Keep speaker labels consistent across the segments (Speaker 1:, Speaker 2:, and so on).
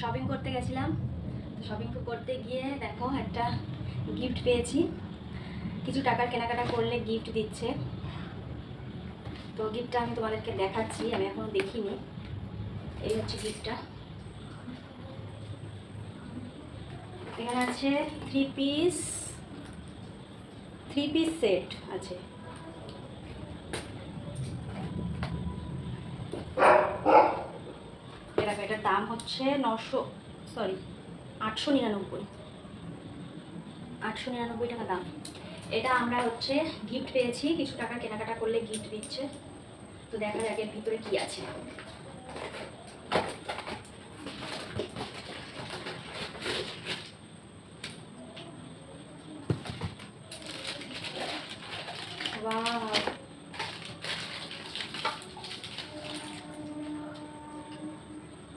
Speaker 1: Shopping করতে গেছিলাম। Shopping করতে গিয়ে দেখো একটা গিফট পেয়েছি। কিছু টাকার কেনাকাটা করলে গিফট দিচ্ছে, তো গিফটটা আমি তোমাদেরকে দেখাচ্ছি। আমি এখনো দেখিনি। এই হচ্ছে গিফটটা। এখানে আছে থ্রি পিস সেট আছে। এটার দাম হচ্ছে 899 টাকা দাম। এটা আমরা হচ্ছে গিফট পেয়েছি, কিছু টাকা কেনাকাটা করলে গিফট দিচ্ছে। তো দেখা যাক এর ভিতরে কি আছে। ওয়াও,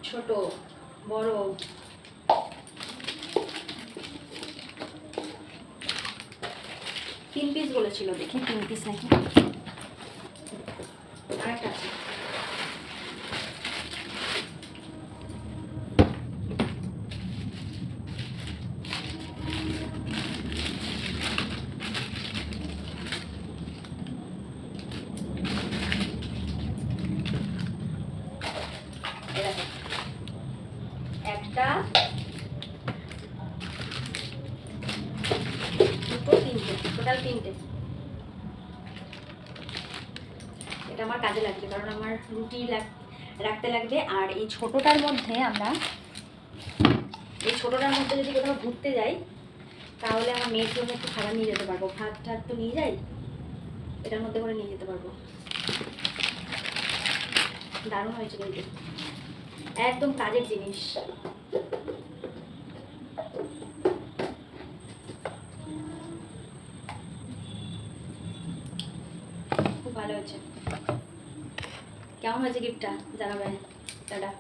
Speaker 1: ছোট বড় তিন পিস বলেছিল, দেখি 3 পিস নাকি। আরেকটা আছে। একটা, দুটো, তিনটে, টোটাল 3টে। এটা আমার কাজে লাগবে, কারণ আমার রুটি রাখতে লাগবে। আর এই ছোটোটার মধ্যে যদি কোথাও ঘুরতে যাই, তাহলে আমার মেয়ের জন্য একটু খাবার নিয়ে যেতে পারবো। ভাত টাত তো নিয়ে যাই, এটার মধ্যে করে নিয়ে যেতে পারবো। দারুণ হয়েছে কিন্তু, একদম কাজের জিনিস। খুব ভালো হয়েছে। কেমন হয়েছে গিফটটা জানাবেন। টাটা।